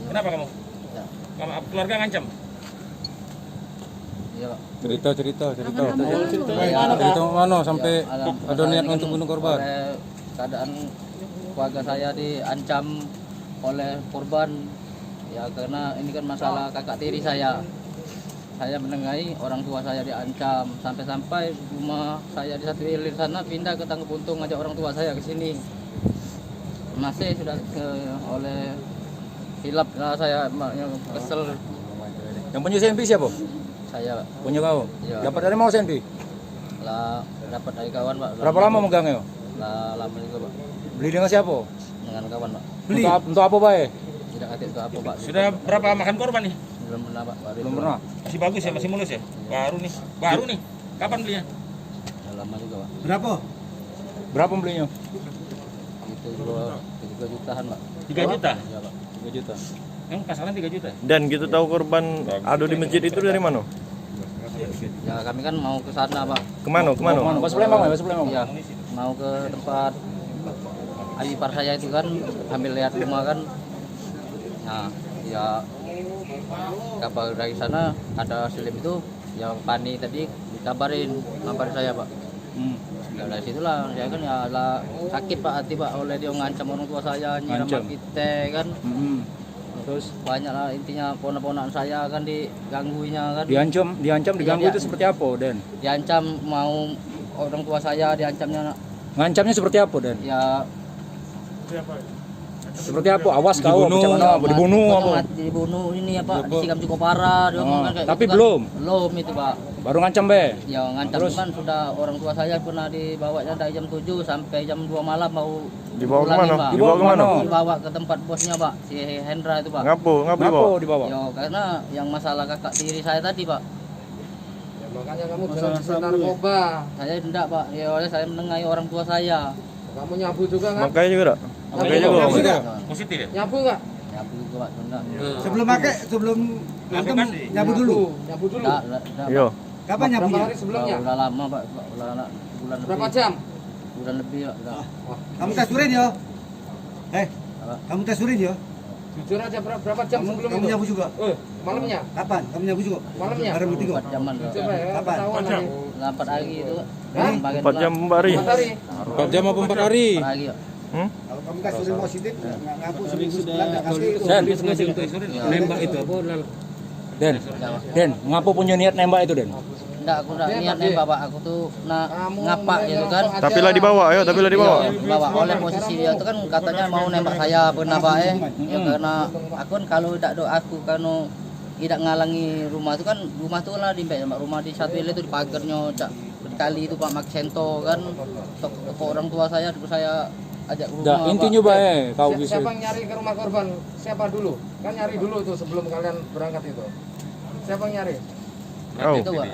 Kenapa kamu? Kamu keluarga ngancam? Iya, Pak. Cerita mana sampai ada niat untuk bunuh korban? Oleh keadaan keluarga saya diancam oleh korban. Ya karena ini kan masalah kakak tiri saya. Saya menengahi orang tua saya diancam sampai-sampai rumah saya di satu hilir sana pindah ke Tangguh Buntung, ngajak orang tua saya ke sini. Masih sudah oleh hilap saya kesel. Yang punya senpi siapa? Saya Punya kau? Iya. Dapat dari mana senpi? lah dapat dari kawan, Pak. Berapa lama megangnya? Lah lama juga, Pak. Beli dengan siapa? Dengan kawan, Pak. Untuk apa baik? Tidak aktif ke apa, Pak. Sudah berapa makan korban nih? Belum pernah, Pak. Belum pernah. Masih bagus ya, masih mulus ya? Baru nih. Kapan belinya? Sudah lama juga, Pak. Berapa belinya? Itu 3 jutaan, Pak. 3 juta? Iya, Pak. 3 juta. Yang pasaran 3 juta? Dan gitu tahu korban adu di masjid itu dari mana? Ya kami kan mau ke sana, Pak. Kemana? Pas Palembang ya, pas Palembang. Iya, mau ke tempat adik ipar saya itu kan ambil lihat rumah kan. Nah, ya kabar dari sana ada Selim itu yang Pani tadi ngabarin saya, Pak. Ya dari situlah saya kan ya lah sakit, Pak, hati, Pak, oleh dia ngancam orang tua saya, nyiram Ngancam. kita kan. Terus banyak lah intinya ponak-ponakan saya kan diganggunya kan. Diancam diganggu Iya, itu seperti apa, Den? Diancam mau orang tua saya diancamnya Ngancamnya seperti apa, Den? ya Seperti apa? Awas kau, apa dibunuh apa? dibunuh ini apa disikam cukup parah dia ngomong kan kayak tapi gitu kan. belum Itu, Pak. Baru ngancam be. Ya ngancam Terus? kan sudah orang tua saya pernah dibawanya dari jam 7 sampai jam 2 malam mau Dibawa pulangin, kemana? Pak. Dibawa kemana? Dibawa ke tempat bosnya, Pak, si Hendra itu, Pak. Ngapo dibawa? Kenapa dibawa? Ya karena yang masalah kakak tiri saya tadi, Pak. Makanya kamu jangan disebut narkoba. Saya tidak, Pak. Ya oleh saya menengahi orang tua saya. Kamu nyabu juga kan? Makanya juga dak. Makanya juga. Nyabu nggak? Positif ya? Nyabu nggak? Ya juga, Pak, enggak. Sebelum Ngapain, Pak? nyabu dulu. Nyabu dulu. Enggak, Yo. Kapan Berapa nyabunya? hari sebelumnya? Udah lama, Pak. Bulan Berapa lebih. jam? Bulan lebih, Pak. Udah. Kamu tes urin ya? Apa? Kamu tes urin ya? Jujur aja berapa jam sebelum Kamu itu? nyabu juga? Malamnya? Kapan? Kamu nyabu juga? Malamnya? Bareng bertiga. 4 jaman, Pak. Coba ya, Kapan? ketahuan nanti. 4 hari itu. Hah? 4 jam Mbari. 4 hari? 4 jam apa 4 hari? 4 hari, Pak. Kalau kamu tes urin positif, ngaku seminggu sebulan nggak kasih itu. Den, Nembak itu apa? Den, ngapa punya niat nembak itu, Den? Enggak, aku enggak niat nembak, Pak. Aku tuh ngapa gitu kan. Tapi lah dibawa, ayo, tapi lah dibawa. Dibawa oleh posisi dia itu kan katanya mau nembak saya pernah, Pak, ya karena aku kan kalau tidak do aku kan tidak ngalangi rumah itu kan rumah tuh lah di rumah di satu itu di pagarnya tak berkali itu, Pak, Maksento kan toko orang tua saya terus saya ajak ke rumah, Pak. Intinya baik kau bisa. Siapa yang nyari ke rumah korban? Siapa dulu? Kan nyari dulu tuh sebelum kalian berangkat itu. Siapa yang nyari? Oh. Itu, Pak,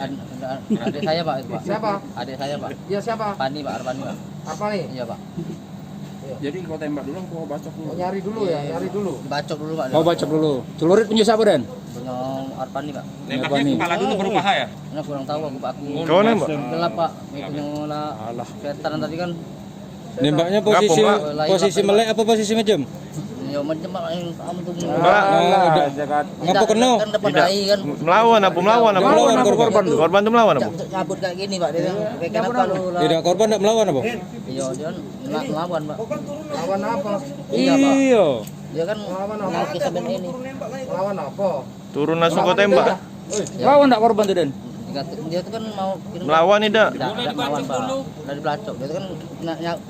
adik saya, Pak, itu, Pak. Siapa? Adik saya, Pak. Iya siapa? Pani, Pak, Arpani, Pak. Apa nih? Iya, Pak. Jadi kau tembak dulu, kau bacok dulu. Oh, nyari dulu ya, nyari dulu. Bacok dulu, Pak. Kau baca dulu. Celurit punya siapa, Den? Punya Arpani, Pak. Nembaknya nih? kepala dulu baru paha ya? Karena kurang tahu aku, Pak. Aku Kau nembak? gelap, Pak. Itu yang lah veteran tadi kan. Nembaknya posisi melek apa posisi ngejam? Ya macam yang kamu tuh. Ngapa kena? Kan depan dai kan. Melawan apa? Melawan korban. Korban tuh melawan apa? Cabut kayak gini, Pak. Dia bilang, "Kayak kenapa lu lah?" Tidak, korban tidak melawan apa? Iya, dia kan melawan, Pak. Lawan apa? Iya, Pak. Iya. Dia kan mau kisah band ini. Lawan apa? Turun langsung kau tembak. Lawan tidak korban tuh, Den? Dia tuh kan mau Melawan tidak? Tidak melawan, Pak. Dari belacok. Dia tuh kan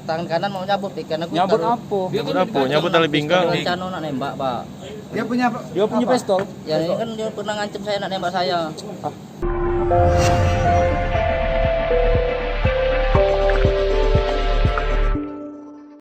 tangan kanan mau nyabut, karena aku Nyabut taruh- apa? Apa? Nyabut tali pinggang. Rencana nak nembak, Pak. Dia punya Dia punya pistol. Ya ini kan dia pernah ngancam saya nak nembak saya.